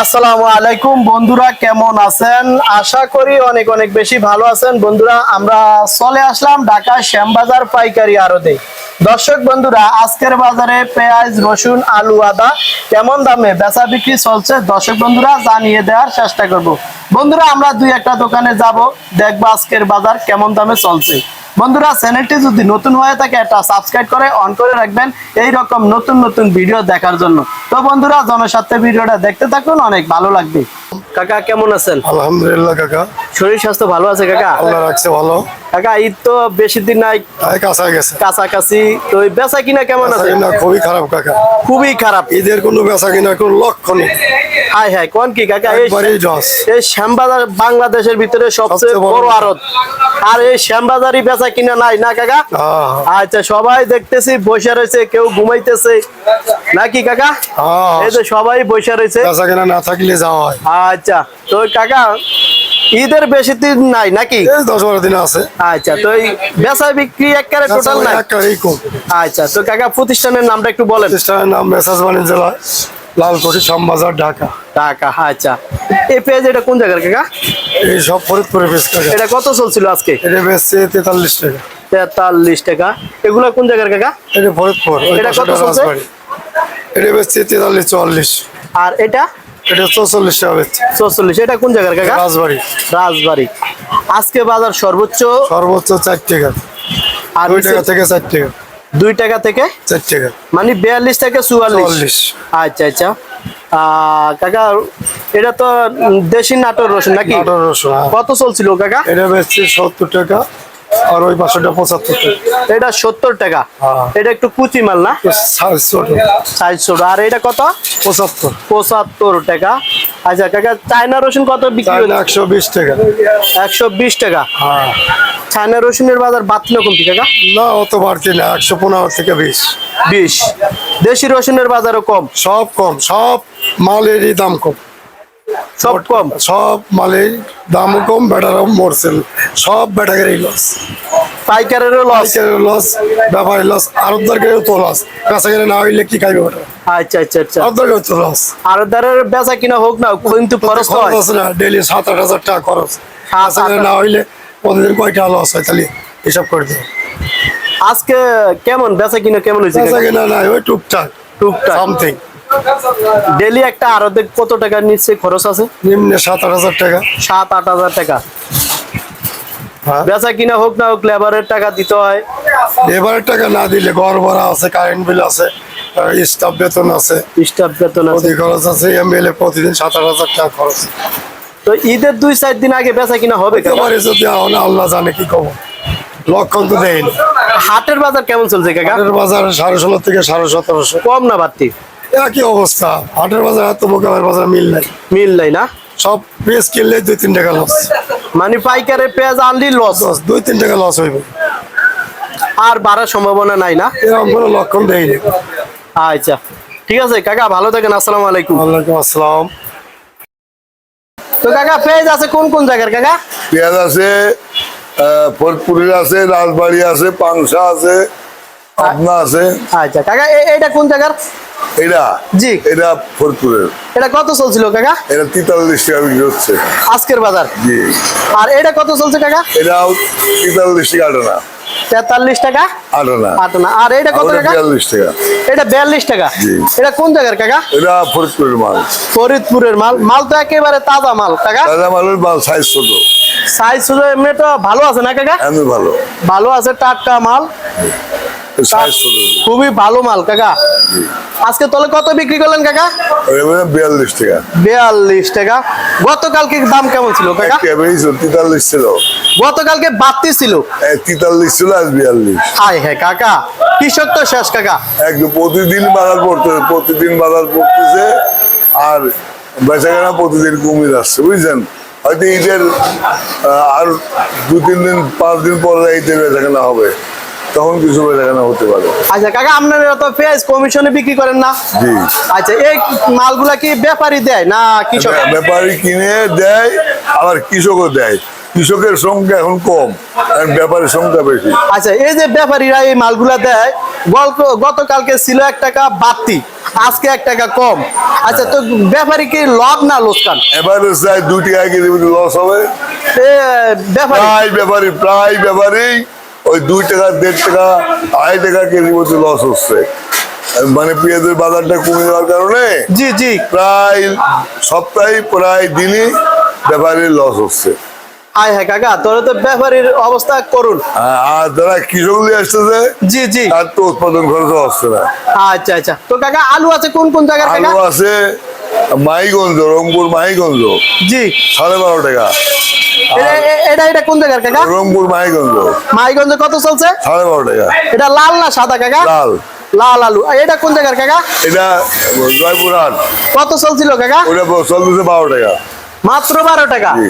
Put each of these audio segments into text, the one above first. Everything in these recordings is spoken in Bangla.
আসসালামু আলাইকুম বন্ধুরা, কেমন আছেন? আশা করি অনেক অনেক বেশি ভালো আছেন। বন্ধুরা, আমরা চলে আসলাম ঢাকা শ্যামবাজার পাইকারি আড়তে। দর্শক বন্ধুরা, আজকের বাজারে পেঁয়াজ, রসুন, আলু, আদা কেমন দামে বেচা বিক্রি চলছে দর্শক বন্ধুরা জানিয়ে দেওয়ার চেষ্টা করব। বন্ধুরা, আমরা দুই একটা দোকানে যাব, দেখবো আজকের বাজার কেমন দামে চলছে। বন্ধুরা, চ্যানেলটি যদি নতুন হয়ে থাকে একটা সাবস্ক্রাইব করে অন করে রাখবেন এই রকম নতুন নতুন ভিডিও দেখার জন্য। তো বন্ধুরা, জনস্বার্থে ভিডিওটা দেখতে থাকুন, অনেক ভালো লাগবে। কাকা কেমন আছেন? আলহামদুলিল্লাহ কাকা, শরীর স্বাস্থ্য ভালো আছে কাকা? আল্লাহ রাখছে ভালো। কাকা, ঈদ তো বেশি দিন নাই, কাঁচা গেছে। কাছাকাছি। তো এই বেচা কিনা কেমন আছে? খুবই খারাপ কাকা, খুবই খারাপ। ঈদের কোনো বেচা কিনা কোনো লক্ষ্য নেই। হাই হাই, কোন কি কাকা? এই শ্যামবাজার বাংলাদেশের ভিতরে সবচেয়ে বড় আড়ত, আর এই শ্যামবাজারই বেচা কিনা নাই না কাকা? আচ্ছা, সবাই দেখতেছি বসে রয়েছে, কেউ ঘুমাইতেছে নাকি কাকা? এই যে সবাই বসে রয়েছে, বেচা কিনা না থাকলে যাওয়া হয়। আচ্ছা, তো কাকা ঈদের বেশি দিন নাই নাকি? 10-12 দিন আছে। আচ্ছা, তো এই বেচা বিক্রি একবারে টোটাল নাই? আচ্ছা, তো কাকা প্রতিষ্ঠানের নামটা একটু বলেন। প্রতিষ্ঠানের নাম মেসাজ বাণিজ্যালয়, লালকুঠি, শ্যামবাজার, ঢাকা। ঢাকা, আচ্ছা। এই পেঁয়াজ এটা কোন জায়গার কাকা? এই সব ফরিদপুরে বেশ কাকা। এটা কত চলছিল আজকে? এটা বেচছে 43 টাকা। 43 টাকা। এগুলা কোন জায়গার কাকা? এটা ফরিদপুর। এটা কত চলছে? এটা বেচছে 43-44। আর এটা? এটা 44 টাকা বেচছে। 44। এটা কোন জায়গার কাকা? রাজবাড়ি। রাজবাড়ি। আজকে বাজার সর্বোচ্চ 4 টাকা, আর 2 টাকা থেকে 4 টাকা। 2 টাকা থেকে 4 টাকা, মানে 42 থেকে 44। আচ্ছা আচ্ছা। কাকা, এটা তো দেশি নাটোর রসুন নাকি? নাটোর রসুন। কত চলছিল কাকা? এটা বেচছে 70 টাকা, আর ওই পাশেটা 75 টাকা। এটা 70 টাকা। এটা একটু কুচি মাল না? সাইজ ছোট। আর এটা কত? 75 টাকা। আচ্ছা কাকা, চায়না রসুন কত বিক্রি হচ্ছে? 120 টাকা। 120 টাকা। চায়না রসুনের বাজার বাড়তি না কমতি কাকা? না, অত বাড়তি না, 115 থেকে 20। দেশি রসুনের বাজারও কম? সব কম, সব মালেরই দাম কম। সব কম? সব মালের দামও কম, বেটারও মরছে, সব বেটাকেরই লস। পাইকারেরও লস? লস, ব্যাপারী লস, আড়তদারেরও তো লস। বেচা কিনা না হইলে কি খাইবে ওটা? আচ্ছা আচ্ছা আচ্ছা। আড়তদারেরও তো লস। আড়তদারের বেচা কিনা হোক না, কিন্তু খরচ আছে না, ডেইলি 7-8 হাজার টাকা খরচ। বেচা কিনা না হইলে প্রতিদিন কয়টা লস হয়, তাহলে হিসাব করে দেবো। আজকে কেমন বেচা কিনা কেমন হয়েছে? বেচা কিনা নাই, ওই টুকটাক সামথিং। ডেইলি একটা আড়তে কত টাকা নিচ্ছে খরচ আছে? নিম্নে 7-8 হাজার টাকা। 7-8 হাজার টাকা। বেচা কিনা হোক না হোক লেবারের টাকা দিতে হয়। লেবারের টাকা না দিলে ঘর ভাড়া আছে, কারেন্ট বিল আছে, স্টাফ বেতন আছে, খরচ আছে, এমএলএ প্রতিদিন 7-8 হাজার টাকা খরচ। তো ঈদের 2-4 দিন আগে বেচা কিনা হবে? যদি আল্লাহ জানে কি খবর, লক্ষণ তো দেয়নি। হাটের বাজার কেমন চলছে কাকা? হাটের বাজার 16.5 থেকে 17.5। কম না বাড়তি? একই অবস্থা। হাটের বাজার এত মোকামের বাজার মিল নাই না। সব পেঁয়াজ কিনলে 2-3 টাকা লস। মানে পাইকারে পেঁয়াজ আনলি লস? 2-3 টাকা লস হইবে, আর বাড়ার সম্ভাবনা নাই না? এরকম কোনো লক্ষণ দেয়নি। আচ্ছা, ঠিক আছে কাকা, ভালো থাকেন। আসসালামু আলাইকুম। ওয়ালাইকুম আসসালাম। তো কাকা, পেঁয়াজ আছে কোন কোন জায়গার কাকা? পেঁয়াজ আছে ফরিদপুরের আছে, রাজবাড়ি আছে, পাংশা আছে, পাবনা আছে। আচ্ছা কাকা, এইটা কোন জায়গার? এটা জি, এটা ফরিদপুরের। এটা কত চলছিল কাকা? এটা 43 টাকা বিক্রি হচ্ছে আজকের বাজার। জি। আর এটা কত চলছে কাকা? এটাও 43 টাকা আটানা। 43 টাকা আটানা। আর এটা কত টাকা? 42 টাকা। এটা 42 টাকা। এটা কোন জায়গার কাকা? এটা ফরিদপুরের মাল। ফরিদপুরের মাল? মাল তো একেবারে তাজা মাল কাকা। তাজা মালের মাল, সাইজ ছোট। সাইজ ছোট, এমনি তো ভালো আছে না কাকা? এমনি ভালো, ভালো আছে, টাটকা মাল, সাইজ ছোট, খুবই ভালো মাল কাকা। আজকে তাহলে কত বিক্রি করলেন কাকা? 42 টাকা। 42 টাকা। গতকালকে দাম কেমন ছিল কাকা? 43 ছিল। গতকালকে 32 ছিল। 43 ছিল, আজ 42। হাই হ্যাঁ কাকা, কৃষক তো শেষ কাকা। একদম প্রতিদিন বাজার পড়তেছে, আর বেচাকেনা প্রতিদিন কমে যাচ্ছে, বুঝছেন। হয়তো ঈদের আর 2-3 দিন 5 দিন পরে ঈদের বেচাকেনা হবে, তখন কিছু বেচাকেনা হতে পারে। আচ্ছা কাকা, আপনারা তো পেঁয়াজ কমিশনে বিক্রি করেন না? জি। আচ্ছা, এই মালগুলা কি ব্যাপারী দেয় না কৃষক? ব্যাপারী কিনে দেয়, আবার কৃষকও দেয়। কৃষকের সংখ্যা এখন কম, আর ব্যাপারীর সংখ্যা বেশি। আচ্ছা, এই যে ব্যাপারীরা এই মালগুলা দেয়, গতকালকে ছিল 1 টাকা বাড়তি, আজকে 1 টাকা কম। আচ্ছা, তো ব্যাপারী কি লাভ না লোকসান? এবারে চাই 2 টাকা কেজি লস হবে। ব্যাপারী প্রায় ব্যাপারী ওই 2 টাকা 1.5 টাকা 2.5 টাকা কেজি মতো লস হচ্ছে। মানে পেঁয়াজের বাজারটা কমে যাওয়ার কারণে জি জি প্রায় সপ্তাহে প্রায় দিনই ব্যাপারীর লস হচ্ছে। আয় হ্যাঁ কাকা, তোর তো ব্যাপারীর অবস্থা করুন। আর যারা কৃষক নিয়ে আসতেছে জি জি, তার তো উৎপাদন খরচ হচ্ছে না। আচ্ছা আচ্ছা। তো কাকা আলু আছে কোন কোন জায়গায় কাকা? আলু আছে মাইগঞ্জ, রংপুর মাইগঞ্জ জি, 12.5 টাকা। এটা কোন জায়গার কাকা? রংপুর মাইগঞ্জ মাইগঞ্জে কত চলছে? 12.5 টাকা। এটা লাল না সাদা কাকা? লাল। লাল আলু। এটা কোন জায়গার কাকা? এটা জয়পুরহাট। কত চলছিল কাকা? ওটা চলতেছে 12 টাকা। মাত্র 12 টাকা? জি।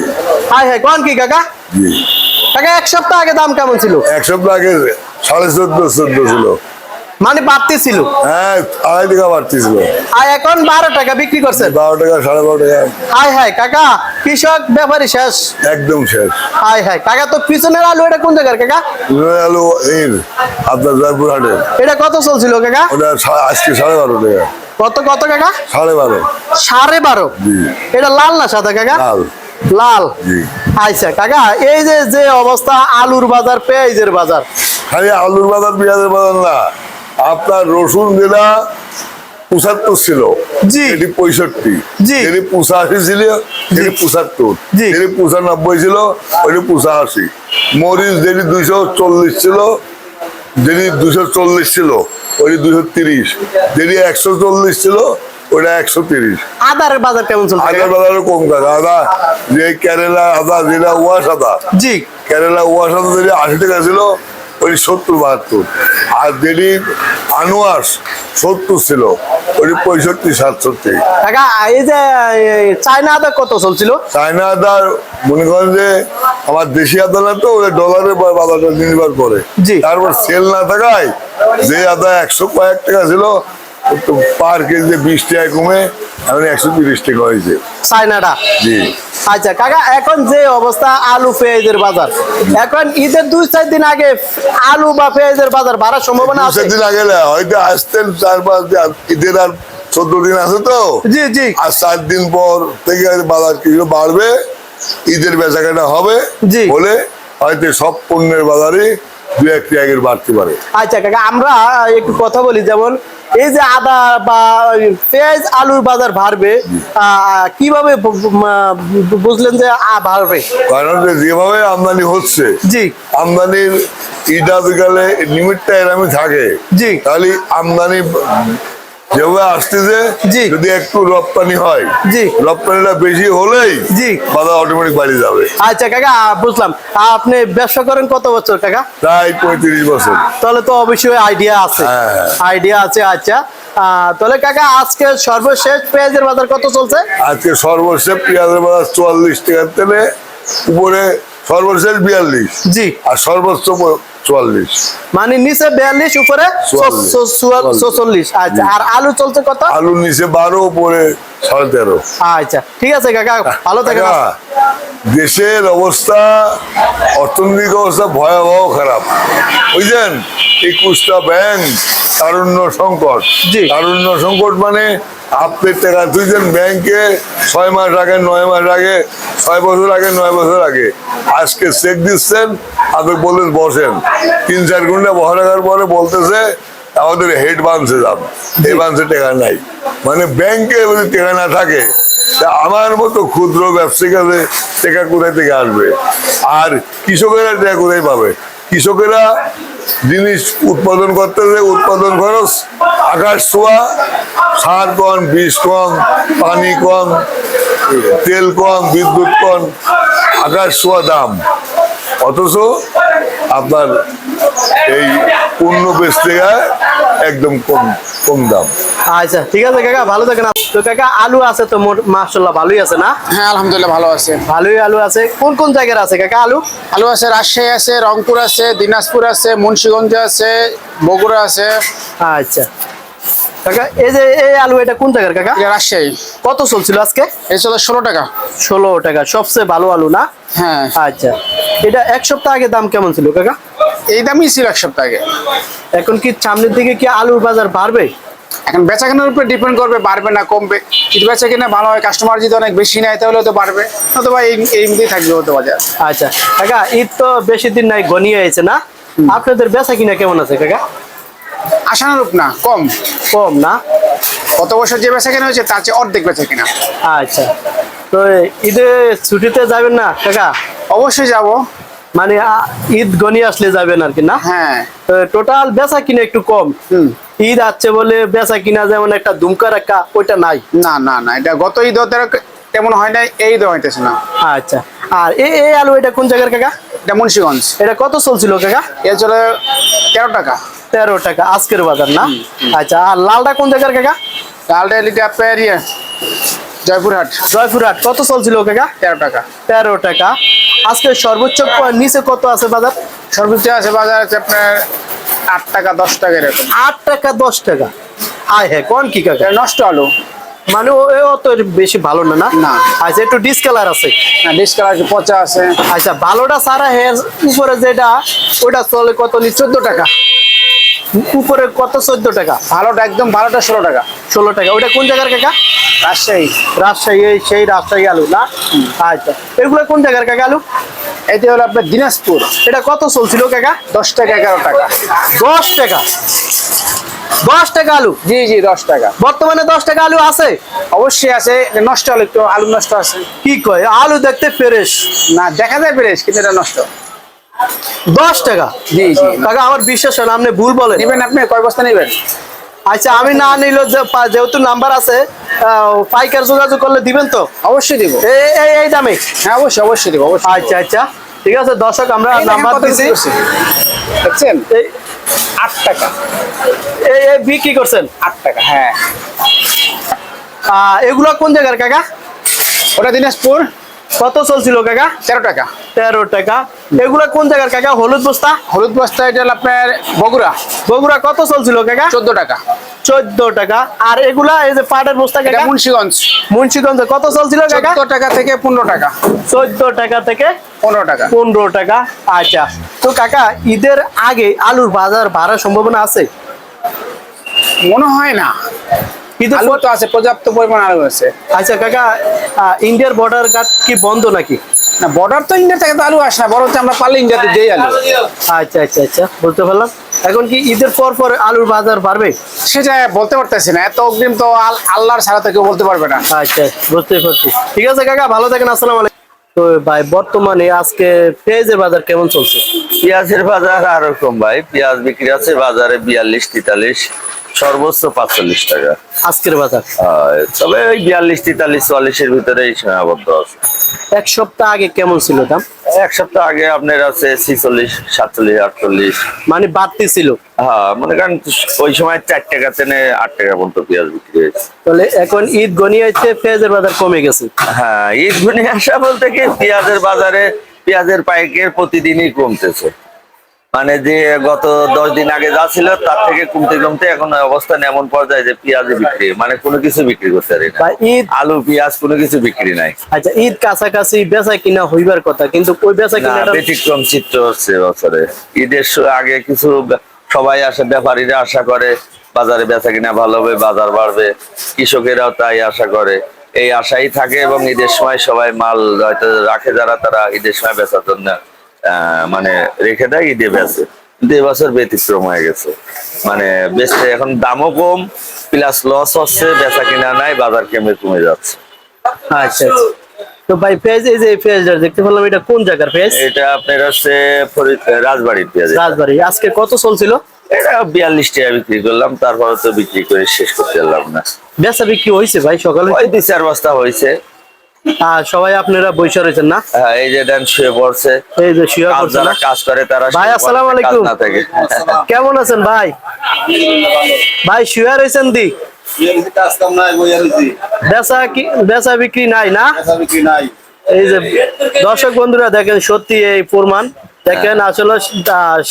হাই হাই, কোন কি কাকা? জি। কাকা 1 সপ্তাহ আগে দাম কেমন ছিল? 1 সপ্তাহ আগে 14.5-14 ছিল। মানে বাড়তি ছিল? হ্যাঁ, 2.5 টাকা বাড়তেছিল। আর এখন 12 টাকা বিক্রি করছেন? 12 টাকা 12.5 টাকা। হাই হাই কাকা, কৃষক ব্যাপারী শেষ। একদম শেষ। হাই হাই কাকা, তো পিছনের আলু এটা কোন জায়গার কাকা? আলু আপনার জয়পুরহাটের। এটা কত চলছিল কাকা? ওটা আজকে 12.5 টাকা। কত কত কাকা? 12.5। 12.5? জি। এটা লাল না সাদা কাকা? লাল। লাল। জি। আচ্ছা কাকা, এই যে যে অবস্থা আলুর বাজার, পেঁয়াজের বাজার, খালি আলুর বাজার পেঁয়াজের বাজার না, আপনার রসুন যেটা 75 ছিল, জি। এটি 65, জি। এটি 85 ছিল, এটি 75, জি। এটি 95 ছিল, ওটি 85। মরিচ যেটি 240 ছিল, যেটি 240 ছিল ওটি 230, যেটি 140 ছিল ওটা 130। আদারের বাজার কেমন চলছে? আদার বাজারও কম টাকা। আদা যে কেরালা আদা, যেটা ওয়াশ আদা, জি। কেরালা ওয়াশ আদা যেটি 80 টাকা ছিল ওই 70-72, আর যেটি আনোয়াস 70 ছিল ওই 65-67। কাকা এই যে চায়না আদা কত চলছিল? চায়না আদা মনে করেন যে আমার দেশি আদা না, তো ওই ডলারের বাজারটা নির্ভর করে। জি। তারপর সেল না থাকায় যে আদা 100 কয়েক টাকা ছিল পার কেজি 20 টাকা কমে এখন 130 টাকা হয়েছে চায়নাটা? জি। আচ্ছা কাকা, এখন যে অবস্থা আলু পেঁয়াজের বাজার, এখন ঈদের 2-4 দিন আগে আলু বা পেঁয়াজের বাজার বাড়ার সম্ভাবনা আছে? সেদিন আগে না, হয়তো আসতেন 4-5 দিন, ঈদের আর 14 দিন আছে তো। জি জি। আর 7 দিন পর থেকে বাজার কিছু বাড়বে, ঈদের বেচাকেনা হবে। জি। বলে হয়তো সব পণ্যের বাজারে 2-1 টাকা বাড়তে পারে। আচ্ছা কাকা, আমরা একটু কথা বলি, যেমন এই যে আদা বা পেঁয়াজ আলুর বাজার বাড়বে, কিভাবে বুঝলেন যে বাড়বে? কারণ যেভাবে আমদানি হচ্ছে, জি। আমদানির ঈদা বিকালে লিমিটটা এরকমই থাকে। জি। তাহলে আমদানি যেভাবে আসতেছে, জি। যদি একটু রপ্তানি হয়, জি। রপ্তানিটা বেশি হলেই জি। বাজার অটোমেটিক বাড়ি যাবে। আচ্ছা কাকা, বুঝলাম। আপনি ব্যবসা করেন কত বছর কাকা? প্রায় 35 বছর। তাহলে তো অবশ্যই আইডিয়া আছে। হ্যাঁ। আইডিয়া আছে। আচ্ছা, তাহলে কাকা আজকে সর্বশেষ পেঁয়াজের বাজার কত চলছে? আজকে সর্বশেষ পেঁয়াজের বাজার 44 টাকার থেকে উপরে, সর্বশেষ 42। জি। আর সর্বোচ্চ 44। মানে নিচে 42, উপরে 44। আচ্ছা, আর আলু চলছে কত? আলু নিচে 12, উপরে 13.5। আচ্ছা ঠিক আছে কাকা, ভালো থাকেন। কাকা, দেশের অবস্থা, অর্থনৈতিক অবস্থা ভয়াবহ খারাপ, বুঝলেন। 21টা ব্যাংক তারুণ্য সংকট। জি। তারুণ্য সংকট মানে আপনার টাকা তুলছেন ব্যাংকে 6 মাস আগে, 9 মাস আগে, 6 বছর আগে, 9 বছর আগে, আজকে চেক দিচ্ছেন, আপনি বললেন বসেন, 3-4 ঘন্টা বসা রাখার পরে বলতেছে আমাদের হেড বানছে, যান এই বানছে টাকা নাই। মানে ব্যাংকে যদি টাকা না থাকে, তা আমার মতো ক্ষুদ্র ব্যবসায়িক আছে টাকা কোথায় থেকে আসবে? আর কৃষকেরা টাকা কোথায় পাবে? কৃষকেরা জিনিস উৎপাদন করতেছে, উৎপাদন খরচ আকাশ ছোঁয়া, সার কম, বীজ কম, পানি কম, তেল কম, বিদ্যুৎ কম, আকাশ ছোঁয়া দাম। অথচ আপনার এই পণ্য বেচতে যায় একদম কম কম দাম। আচ্ছা ঠিক আছে কাকা, ভালো থাকেন। তো কাকা আলু আছে তো মাশাআল্লাহ ভালোই আছে না? হ্যাঁ আলহামদুলিল্লাহ ভালো আছে। ভালোই আলু আছে। কোন কোন জায়গার আছে কাকা আলু? আলু আছে রাজশাহী আছে, রংপুর আছে, দিনাজপুর আছে, মুন্সিগঞ্জ আছে, বগুড়া আছে। আচ্ছা কাকা, এই যে এই আলু এটা কোন জায়গার কাকা? এটা রাজশাহী। কত চলছিল আজকে? এই চলে 16 টাকা। 16 টাকা, সবচেয়ে ভালো আলু না? হ্যাঁ, আচ্ছা, এটা 1 সপ্তাহ আগে দাম কেমন ছিল কাকা? এই দামই ছিল 1 সপ্তাহ আগে। এখন কি সামনের দিকে কি আলুর বাজার বাড়বে? এখন বেচা কেনার উপরে ডিপেন্ড করবে, বাড়বে না কমবে। যদি বেচা কিনা ভালো হয়, কাস্টমার যদি অনেক বেশি নেয় তাহলে তো বাড়বে, অথবা এই মধ্যেই থাকবে হয়তো বাজার। আচ্ছা কাকা, ঈদ তো বেশি দিন নাই, ঘনিয়ে হয়েছে না? আপনাদের বেচা কিনা কেমন আছে কাকা? আশানুরূপ না, কম। কম না? গত বছর যে বেচা কেনা হয়েছে তার চেয়ে অর্ধেক বেচা কিনা। আচ্ছা, তো ঈদে ছুটিতে যাবেন না কাকা? অবশ্যই যাব। মানে ঈদ ঘনিয়ে আসলে যাবেন আর কি না? হ্যাঁ। টোটাল বেচা কিনা একটু কম। ঈদ আছে বলে বেচা কিনা যেমন একটা দুমকা রাখা ওইটা নাই। না না না, এটা গত ঈদ তেমন হয় না, এই ঈদ হইতেছে না। আচ্ছা, আর এই আলু এটা কোন জায়গার কাকা? এটা মুন্সিগঞ্জ। এটা কত চলছিল কাকা? এ চলে 13 টাকা। 13 টাকা আজকের বাজার না? আচ্ছা, আর লালটা কোন জায়গার কাকা? লালটা লিটা আপনার জয়পুরহাট। জয়পুরহাট কত চলছিল কাকা? 13 টাকা। 13 টাকা। আজকে সর্বোচ্চ নিচে কত আছে বাজার? সর্বোচ্চ আছে বাজার আছে আপনার 8 টাকা 10 টাকা এরকম। 8 টাকা 10 টাকা। আয় হ্যাঁ, কোন কি কাকা? এটা নষ্ট আলু, মানে অত বেশি ভালো না না? না। আচ্ছা, একটু ডিসকালার আছে। ডিসকালার আছে, পচা আছে। আচ্ছা, ভালোটা সারা হের উপরে যেটা ওটা চলে কত? 14 টাকা। উপরে কত? 14 টাকা। ভালোটা একদম ভালোটা 16 টাকা। 16 টাকা। ওটা কোন জায়গার কাকা? রাজশাহী। রাজশাহী, সেই রাজশাহী আলু না? আচ্ছা, এগুলো কোন জায়গার কাকা আলু? এটি হলো আপনার দিনাজপুর। এটা কত চলছিল কাকা? 10 টাকা 11 টাকা। 10 টাকা। 10 টাকা আলু? জি জি 10 টাকা। বর্তমানে 10 টাকা আলু আছে? অবশ্যই আছে। নষ্ট আলু, একটু আলু নষ্ট আছে। কি কয়? আলু দেখতে ফ্রেশ না, দেখা যায় ফ্রেশ কিন্তু এটা নষ্ট। 10 টাকা? জি জি। কাকা আমার বিশ্বাস হয় না, আপনি ভুল বলেন। নেবেন আপনি? কয় বস্তা নেবেন? আচ্ছা, আমি না নিল যেহেতু নাম্বার আছে, পাইকার যোগাযোগ করলে দিবেন তো? অবশ্যই দিব। এই দামে? হ্যাঁ অবশ্যই অবশ্যই দিব, অবশ্যই। আচ্ছা আচ্ছা, ঠিক আছে দর্শক, আমরা এই দেখেন নাম্বার কত দিছি। বিক্রি করছে। দেখছেন? এই 8 টাকা। এই বিক্রি করছেন 8 টাকা, হ্যাঁ। এগুলো কোন জায়গার কাকা? ওটা দিনাজপুর। কত চলছিল কাকা? 13 টাকা। 13 টাকা। এগুলা কোন জায়গার কাকা? হলুদ বস্তা? হলুদ বস্তা এটা হলো আপনার বগুড়া। বগুড়া কত চলছিল কাকা? 14 টাকা। 14 টাকা। আর এগুলা এই যে পাটের বস্তা এটা কাকা? মুন্সিগঞ্জ। মুন্সিগঞ্জে কত চলছিল কাকা? 14 টাকা থেকে 15 টাকা। 14 টাকা থেকে 15 টাকা। 15 টাকা। আচ্ছা, তো কাকা ঈদের আগে আলুর বাজার বাড়ার সম্ভাবনা আছে? মনে হয় না। ঈদের আলু পর তো আছে, পর্যাপ্ত পরিমাণ আলু আছে। আচ্ছা কাকা, ইন্ডিয়ার বর্ডার কাট কি বন্ধ নাকি? না, বর্ডার তো ইন্ডিয়া থেকে তো আলু আসে না, বরং আমরা পারলে ইন্ডিয়াতে দেই আলু। আচ্ছা আচ্ছা আচ্ছা, বুঝতে পারলাম। এখন কি ঈদের পর পর আলুর বাজার বাড়বে? সেটা বলতে পারতেছি না, এত অগ্রিম তো আল্লাহর ছাড়া তো কেউ বলতে পারবে না। আচ্ছা, বুঝতে পারছি। ঠিক আছে কাকা, ভালো থাকেন, আসসালামু আলাইকুম। তো ভাই, বর্তমানে আজকে পেঁয়াজের বাজার কেমন চলছে? পেঁয়াজের বাজার আরো কম ভাই। পেঁয়াজ বিক্রি আছে বাজারে 42-43, সর্বোচ্চ 45 টাকা আজকের বাজার? তবে ওই 42-43-44-এর ভিতরে সীমাবদ্ধ আছে। এক সপ্তাহ আগে কেমন ছিল দাম? এক সপ্তাহ আগে আপনার আছে 46-47-48। মানে বাড়তি ছিল? হ্যাঁ, মনে করেন ওই সময় 4 টাকা থেকে 8 টাকা পর্যন্ত পেঁয়াজ বিক্রি হয়েছে। তাহলে এখন ঈদ ঘনিয়ে আসছে, পেঁয়াজের বাজার কমে গেছে? হ্যাঁ, ঈদ ঘনিয়ে আসা বলতে কি পেঁয়াজের বাজারে পেঁয়াজের পাইকারি প্রতিদিনই কমতেছে। মানে যে গত 10 দিন আগে যা ছিল তার থেকে কমতে কমতে এখন অবস্থান এমন পর্যায়ে যে পেঁয়াজ বিক্রি, মানে কোনো কিছু বিক্রি করতে পারি না। ঈদ, আলু পেঁয়াজ কোনো কিছু বিক্রি নাই। আচ্ছা, ঈদ কাছাকাছি বেচা কিনা হইবার কথা, কিন্তু ওই বেচা না, কিনা ব্যতিক্রম চিত্র হচ্ছে বছরে। ঈদের আগে কিছু সবাই আসে, ব্যাপারীরা আশা করে বাজারে বেচা কিনা ভালো হবে, বাজার বাড়বে, কৃষকেরাও তাই আশা করে, এই আশাই থাকে এবং ঈদের সময় সবাই মাল হয়তো রাখে যারা, তারা ঈদের সময় বেচার জন্য মানে রেখে দেয়, ঈদে বেচে। কিন্তু এবছর ব্যতিক্রম হয়ে গেছে, মানে বেচতে এখন দামও কম, প্লাস লস হচ্ছে, বেচা কিনা নাই, বাজার কমে যাচ্ছে। আচ্ছা, তো ভাই পেঁয়াজ, এই যে পেঁয়াজটা দেখতে পেলাম, এটা কোন জায়গার পেঁয়াজ? এটা আপনার হচ্ছে রাজবাড়ির পেঁয়াজ। রাজবাড়ি। আজকে কত চলছিল? এটা 42 টাকা বিক্রি করলাম, তারপরে তো বিক্রি করে শেষ করতে পারলাম না। বেচা বিক্রি হয়েছে ভাই সকালে? ওই 2-4 বস্তা হয়েছে। সবাই আপনারা বৈশা রয়েছেন না? হ্যাঁ, এই যে দেন শুয়ে পড়ছে। এই যে শুয়ে কাজ পড়ছে যারা না? কাজ করে তারা ভাই, শুয়ে আসসালামু পড়ে, কাজ আলাইকুম। না থাকে। কেমন আছেন ভাই? ভাই শুয়ে রয়েছেন দি? বেচা বিক্রি নাই না? এই যে দর্শক বন্ধুরা দেখেন, সত্যি এই প্রমাণ দেখেন, আসলে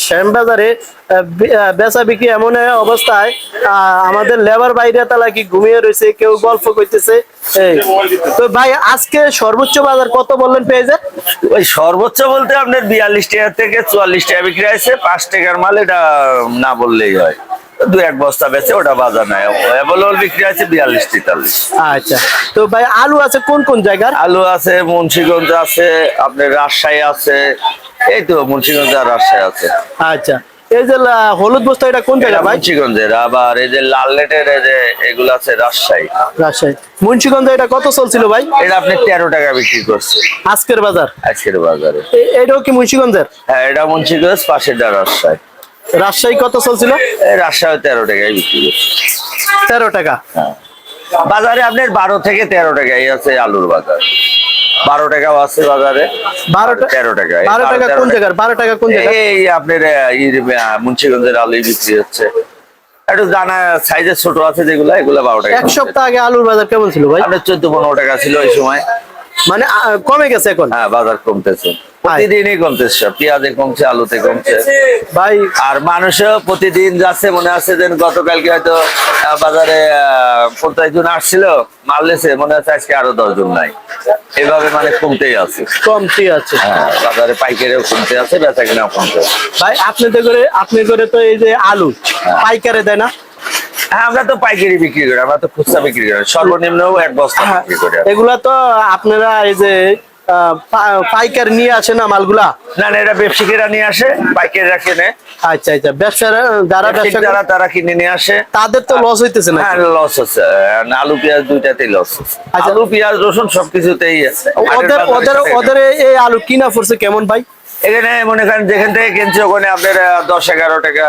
শ্যামবাজারে বেচা বিক্রি এমন অবস্থায়, আমাদের লেবার বাইরে তালা কি ঘুমিয়ে রয়েছে, কেউ গল্প করতেছে। তো ভাই, আজকে সর্বোচ্চ বাজার কত বললেন পেঁয়াজের? ওই সর্বোচ্চ বলতে আপনার 42 টাকা থেকে 44 টাকা বিক্রি হয়েছে। 5 টাকার মাল এটা না বললেই হয়। দু এক বস্তা বেচে, ওটা বাজার নাই। অ্যাভেলেবল বিক্রি আছে 42-43। আচ্ছা, তো ভাই আলু আছে কোন কোন জায়গার? আলু আছে মুন্সিগঞ্জ আছে, আপনার রাজশাহী আছে, এই তো মুন্সিগঞ্জ আর রাজশাহী আছে। আচ্ছা, এই যে হলুদ বস্তা এটা কোন জায়গা ভাই? মুন্সিগঞ্জের। আবার এই যে লাল লেটের এই যে এগুলো আছে রাজশাহী। রাজশাহী। মুন্সিগঞ্জে এটা কত চলছিল ভাই? এটা আপনি 13 টাকা বিক্রি করছে আজকের বাজার? আজকের বাজারে। এটাও কি মুন্সিগঞ্জের? হ্যাঁ, এটা মুন্সিগঞ্জ, পাশেরটা রাজশাহী। রাজশাহী কত চলছিল? এই রাজশাহী 13 টাকায় বিক্রি করছে। 13 টাকা। বাজারে আপনার 12 থেকে 13 টাকাই আছে আলুর বাজার। 12 টাকাও আছে বাজারে, 13 টাকা। 12 টাকা কোন জায়গার? 12 টাকা কোন জায়গা? এই আপনার মুন্সিগঞ্জের আলু বিক্রি হচ্ছে। একটু জানা সাইজের ছোট আছে যেগুলো, এগুলো 12 টাকা। এক সপ্তাহ আগে আলুর বাজার কেমন ছিল ভাই? আপনার 14-15 টাকা ছিল ওই সময়। মানে কমে গেছে এখন? হ্যাঁ, বাজার কমতেছে, প্রতিদিনই কমতেছে। সব পেঁয়াজে কমছে, আলুতে কমছে ভাই। আর মানুষও প্রতিদিন যাচ্ছে। মনে আছে যে গতকালকে হয়তো বাজারে 50 জন আসছিল, মাল লেছে, মনে হচ্ছে আজকে আরো 10 জন নাই। এভাবে মানে কমতেই আছে। কমতি আছে। হ্যাঁ, বাজারে পাইকারিও কমতে আছে, বেচা কিনাও কমতে আছে। ভাই আপনি করে তো এই যে আলু পাইকারে দেয় না? হ্যাঁ, আমরা তো পাইকারি বিক্রি করি, আমরা তো খুচরা বিক্রি করি, সর্বনিম্ন 1 বস্তা বিক্রি করি। এগুলা তো আপনারা এই যে পাইকার নিয়ে আসে না মালগুলা? না না, এটা ব্যবসায়ীরা নিয়ে আসে, পাইকারিরা কিনে। আচ্ছা আচ্ছা, যারা ব্যবসা করে তারা কিনে নিয়ে আসে। তাদের তো লস হইতেছে না? হ্যাঁ, লস হচ্ছে। আলু পেঁয়াজ দুইটাতেই লস হচ্ছে। আচ্ছা। আলু পেঁয়াজ রসুন সবকিছুতেই আছে। ওদের এই আলু কিনা পড়ছে কেমন ভাই? এখানে মনে করেন যেখান থেকে কিনছে ওখানে আপনার 10-11 টাকা,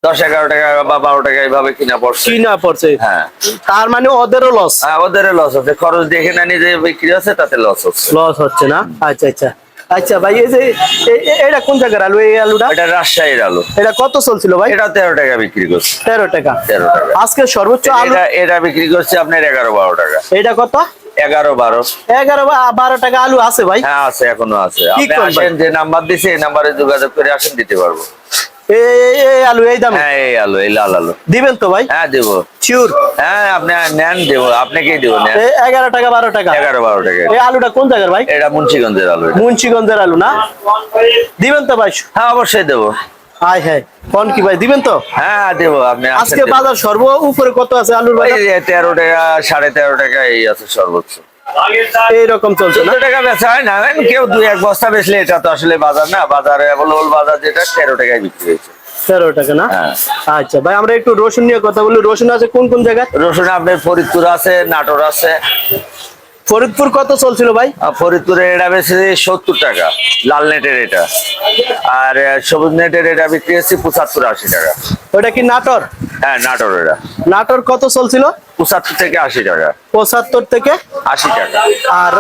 10-11 টাকা বা 12 টাকা এইভাবে কিনা পড়ছে। হ্যাঁ, তার মানে ওদেরও লস? ওদের লস হচ্ছে। খরচ দেখে না নিজে বিক্রি আছে, তাতে লস হচ্ছে না? আচ্ছা আচ্ছা আচ্ছা ভাই, এই যে এটা কোন জায়গার আলু? এই আলুটা এটা রাজশাহীর আলু। এটা কত চলছিল ভাই? এটা 13 টাকা বিক্রি করছে। 13 টাকা। 13 টাকা আজকে সর্বোচ্চ আলু এটা বিক্রি করছে আপনার 11-12 টাকা। এটা কত? 11-12। 11-12 টাকা আলু আছে ভাই? হ্যাঁ, আছে, এখনো আছে। কি আপনি করবেন? আসেন, যে নাম্বার দিছে এই নাম্বারে যোগাযোগ করে আসেন, দিতে পারবো। এই আলু এই দাম? হ্যাঁ, এই আলু, এই লাল আলু দিবেন তো ভাই? হ্যাঁ, দেবো। শিওর? হ্যাঁ, আপনি নেন, দেবো, আপনাকেই দেবো। নেন। 11 টাকা 12 টাকা? 11-12 টাকা। এই আলুটা কোন জায়গার ভাই? এটা মুন্সিগঞ্জের আলু। মুন্সিগঞ্জের আলু না? দিবেন তো ভাই? হ্যাঁ, অবশ্যই দেবো। হাই হ্যাঁ, কোন কি ভাই, দিবেন তো? হ্যাঁ, দেবো। আপনি আজকে বাজার সর্ব উপরে কত আছে আলুর বাজার? 13 টাকা, 13.5 টাকা এই আছে সর্বোচ্চ। এইরকম চলছে না? 14 টাকা বেচা হয় না। কেউ 2-1 বস্তা বেচলে এটা তো আসলে বাজার না। বাজারে অ্যাভেলেবল বাজার যেটা 13 টাকায় বিক্রি হয়েছে। 13 টাকা না? হ্যাঁ। আচ্ছা ভাই, আমরা একটু রসুন নিয়ে কথা বলি। রসুন আছে কোন কোন জায়গায়? রসুন আপনার ফরিদপুর আছে, নাটোর আছে। ফরিদপুর কত চলছিল ভাই? ফরিদপুরে এটা বেশি 70 টাকা লাল নেটের এটা। আর সবুজ নেটের এটা বিক্রি হচ্ছে 75-80 টাকা। ওটা কি নাটোর? হ্যাঁ, নাটোর। এটা নাটোর কত চলছিল? 75 থেকে 80 টাকা। 75 থেকে 80 টাকা। আর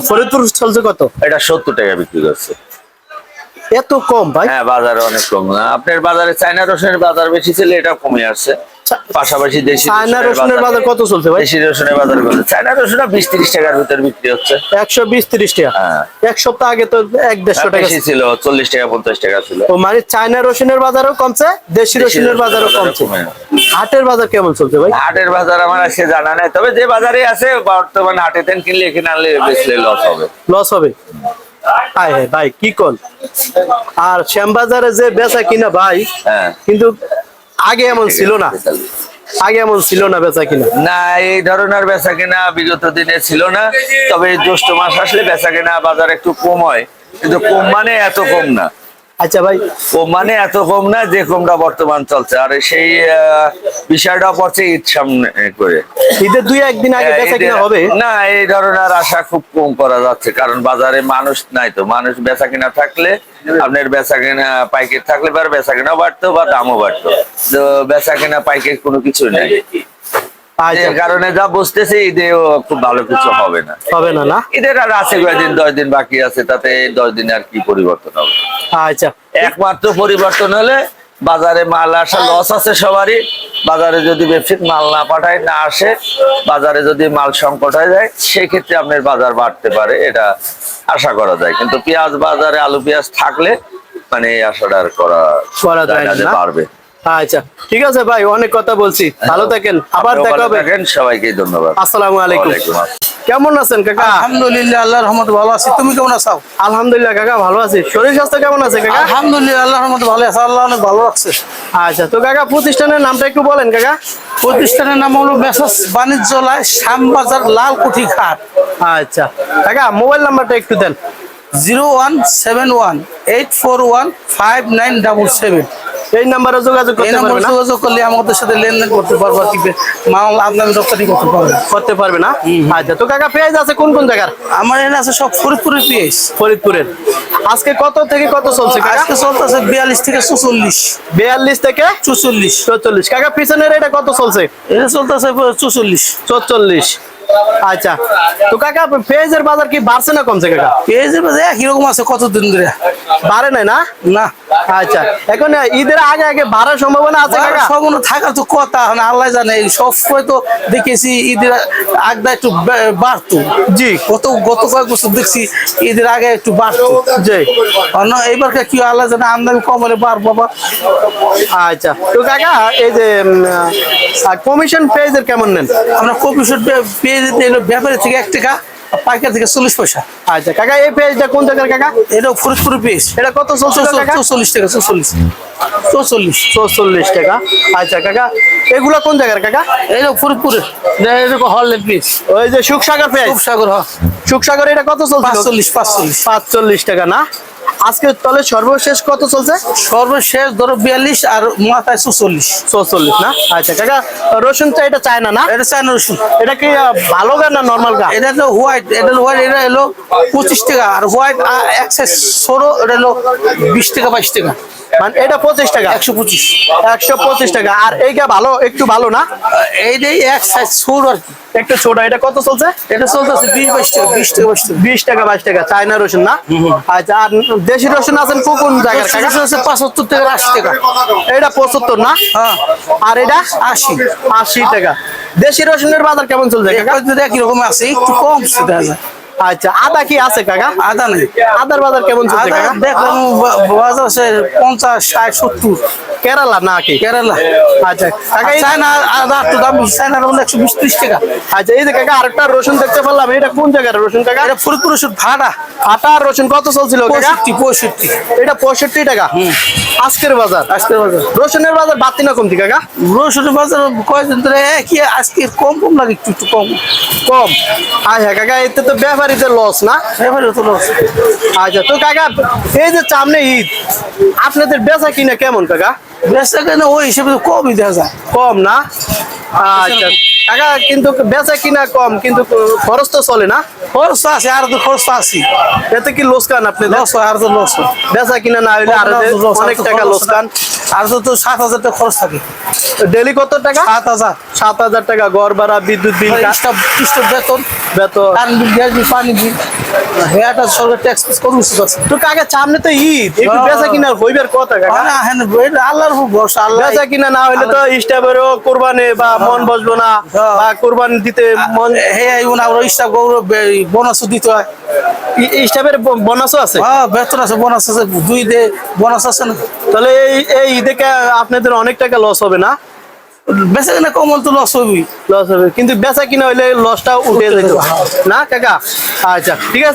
ফরিদপুর চলছে কত? এটা 70 টাকা বিক্রি করছে। এত কম ভাই? হ্যাঁ, বাজারে অনেক কম। আপনার বাজারে চায়না রসুনের বাজার বেশি ছিল, এটা কমে আসছে। পাশাপাশি দেশি চায়না রসুনের বাজার কত চলছে ভাই? দেশি রসুনের বাজার কত? চায়না রসুন 20-30 টাকার ভিতর বিক্রি হচ্ছে। 120-30 টাকা? হ্যাঁ। এক সপ্তাহ আগে তো 1-150 টাকা বেশি ছিল, 40 টাকা 50 টাকা ছিল। ও মানে চায়না রসুনের বাজারও কমছে, দেশি রসুনের বাজারও কমছে। হাটের বাজার কেমন চলছে ভাই? হাটের বাজার আমার আজকে জানা নাই, তবে যে বাজারে আছে বর্তমানে হাটে তেন কিনলে এখানে আনলে বেচলে লস হবে। লস হবে? হ্যাঁ ভাই, কি কোন? আর শ্যামবাজারে যে বেচা কিনা ভাই, হ্যাঁ, কিন্তু আগে এমন ছিল না। আগে এমন ছিল না বেচা কিনা? না, এই ধরনের বেচা কিনা বিগত দিনে ছিল না। তবে জ্যৈষ্ঠ মাস আসলে বেচা কিনা বাজার একটু কম হয়, কিন্তু কম মানে এত কম না। আচ্ছা ভাই, কম মানে এত কম না যে কমটা বর্তমান চলছে। আর সেই বিষয়টা পড়ছে ঈদ সামনে করে। ঈদের 2-1 দিন আগে বেচা কিনা হবে না, এই ধরনের আশা খুব কম করা যাচ্ছে, কারণ বাজারে মানুষ নাই তো। মানুষ বেচা কিনা থাকলে, আপনার বেচা কিনা পাইকারি থাকলে বেচা কিনা বাড়তো বা দামও বাড়তো। তো বেচা কিনা পাইকারি কোনো কিছু নেই। আচ্ছা, এই কারণে যা বুঝতেছি ঈদেও খুব ভালো কিছু হবে না। হবে না না? ঈদের আর আছে কয়েকদিন, 10 দিন বাকি আছে, তাতে এই 10 দিনে আর কি পরিবর্তন হবে? আচ্ছা, একমাত্র পরিবর্তন হলে বাজারে মাল আসা লস আছে সবারই। বাজারে যদি ব্যবসায়িক মাল না পাঠায়, না আসে, বাজারে যদি মাল সংকট হয়ে যায়, সেই ক্ষেত্রে আপনার বাজার বাড়তে পারে, এটা আশা করা যায়। কিন্তু পেঁয়াজ বাজারে, আলু পেঁয়াজ থাকলে মানে এই আশাটা আর করা যায় না যে বাড়বে। আচ্ছা ঠিক আছে ভাই, অনেক কথা বলছি, ভালো থাকেন, আবার দেখা হবে। সবাইকে ধন্যবাদ। আসসালামু আলাইকুম। ওয়ালাইকুম আসসালাম। কেমন আছেন কাকা? আলহামদুলিল্লাহ, আল্লাহর রহমতে ভালো আছি। তুমি কেমন আছো? আলহামদুলিল্লাহ কাকা ভালো আছি। শরীর স্বাস্থ্য কেমন আছে কাকা? আলহামদুলিল্লাহ, আল্লাহর রহমতে ভালো আছে। আল্লাহ অনেক ভালো রাখছে। আচ্ছা, তো কাকা প্রতিষ্ঠানের নামটা একটু বলেন কাকা। প্রতিষ্ঠানের নাম হলো মেসার্স বাণিজ্যালয়, শ্যামবাজার, লালকুঠি ঘাট। আচ্ছা কাকা, মোবাইল নাম্বারটা একটু দেন। 0171-841-5977। এই নাম্বারে যোগাযোগ এই করতে নম্বরে পারবে না? যোগাযোগ করলে আমাদের সাথে লেনদেন করতে পারবো, আর কি মাল আমদানি রপ্তানি করতে পারবে। করতে পারবে না? আচ্ছা, তো কাকা পেঁয়াজ আছে কোন কোন জায়গার? আমার এখানে আছে সব ফরিদপুরের পেঁয়াজ। ফরিদপুরের। আজকে কত থেকে কত চলছে কাকা? আজকে চলতেছে 42 থেকে 44। 42 থেকে 44। 44। কাকা পিছনের এটা কত চলছে? এটা চলতেছে 44। 44। আচ্ছা, তো কাকা পেঁয়াজের বাজার কি বাড়ছে না কমছে কাকা? পেঁয়াজের বাজার একই রকম আছে কতদিন ধরে। বাড়ে নাই না? না, আচ্ছা, এখন ঈদের আগে আগে বাড়ার সম্ভাবনা আছে কাকা? সম্পূর্ণ থাকার তো কথা, মানে আল্লাহ জানে। সব সময় তো দেখেছি ঈদের আগটা একটু বাড়তো। জি। গত কয়েক বছর দেখছি ঈদের আগে একটু বাড়তো। জি। অন্য এইবারকে কি আল্লাহ জানে, আমদানি কম হলে বাড়বো বাবা। আচ্ছা, তো কাকা এই যে কমিশন পেঁয়াজের কেমন নেন? আমরা কপিসের পেয়ে যেতে এলো ব্যাপারের থেকে 1 টাকা, পাইকার থেকে 40 পয়সা। আচ্ছা কাকা, এই পেঁয়াজটা কোন জায়গার কাকা? এটা ফরিদপুরের পেঁয়াজ। এটা কত চলছে কাকা? 44 টাকা। 44 টাকা। আচ্ছা কাকা, এগুলা কোন জায়গার কাকা? এটা ফরিদপুরের, এরকম হলের পেঁয়াজ। ওই যে সুখসাগর পেঁয়াজ। রূপসাগর, হ্যাঁ। সুখসাগর এটা কত চলছে? 45। 45 টাকা না? আজকে তাহলে সর্বশেষ কত চলছে? সর্বশেষ ধরো 42 আর মাথায় 44। 44 না? আচ্ছা কাকা, রসুনটা এটা চায়না না? এটা চায়না রসুন। এটা কি ভালো গা না নরমাল গা? এটা হলো হোয়াইট। এটা হলো 25 টাকা। আর হোয়াইট এক সাইজ ছোট, এটা হলো 20 টাকা 22 টাকা। মানে এটা 25 টাকা। 125। 125 টাকা। আর এইটা ভালো, একটু ভালো না? এইটাই এক সাইজ ছোট আর কি। একটু ছোট। এটা কত চলছে? এটা চলতেছে 20-22 টাকা। 20 টাকা 22 টাকা। 20 টাকা 22 টাকা। চায়না রসুন না? আচ্ছা, আর দেশি রসুন আছেন কোন জায়গার কাকা? 75 থেকে 80 টাকা। এটা 75 না? হ্যাঁ। আর এটা 80। 80 টাকা। দেশি রসুনের বাজার কেমন চলছে কাকা? একই রকম আছে, একটু কম দেখা যায়। আচ্ছা, আদা কি আছে কাকা? আদা নেই। আদার বাজার কেমন চলছে আদা কাকা? দেখলাম বাজার আছে 50, 60, 70। কেরালা নাকি? কেরালা। আচ্ছা কাকা, চায়না আদা একটু দাম বেশি। চায়নার মধ্যে 120-30 টাকা। আচ্ছা, এই যে কাকা আরেকটা রসুন দেখতে পেলাম, এটা কোন জায়গার রসুন কাকা? এটা ফরিদপুর রসুন, ভাড়া। আটার রসুন কত চলছিল কাকা? 65। এটা 65 টাকা। আজকের বাজার। আজকের বাজার রসুনের বাজার বাড়তি না কমতি কাকা? রসুনের বাজার কয়েকদিন ধরে একই, আজকে কম লাগে, একটু কম। কম। হ্যাঁ কাকা, এতে তো ব্যাপারীদের লস না? এবারে তো loss। আচ্ছা, তো কাকা এই যে সামনে ঈদ, আপনাদের বেচা কিনা কেমন কাকা? বেচা কেনা ওই হিসেবে তো কমই দেখা যায়। কম না? আচ্ছা কাকা, কিন্তু বেচা কিনা কম, কিন্তু খরচ তো চলে না? খরচ তো আছে, আর তো খরচ তো আছে। এতে কি লোসকান আপনাদের? লস হয়, আর তো লস হয়। বেচা কিনা না হইলে আরো যে অনেক টাকা লোসকান। আর তো 7,000 টাকা খরচ থাকে। ডেলি কত টাকা? 7,000। 7,000 টাকা ঘর ভাড়া, বিদ্যুৎ বিল, স্টাফ বেতন, বেতন। কারেন্ট বিল, গ্যাস বিল, পানি বিল, হেয়াটা সরকার ট্যাক্স কত কিছু আছে। তো কাকা সামনে তো ঈদ, একটু বেচা কিনা হইবার কথা কাকা। আল্লাহর উপর ভরসা। আল্লাহ বেচা কিনা না হইলে তো স্টাফেরও কোরবানি বা মন বসবো না, বা কোরবানি দিতে মন। হে আইবো না, আমরা স্টাফ বোনাসও দিতে হয়। স্টাফের বোনাসও আছে? হ্যাঁ, বেতন আছে, বোনাস আছে, 2 দে বোনাস আছে না। তাহলে এই ঈদে আপনাদের অনেক টাকা লস হবে না? বেচা কিনা কমল তো লস হবেই। লস হবে, কিন্তু বেচা কিনা হইলে লসটাও উঠে যেত না কাকা? আচ্ছা ঠিক আছে।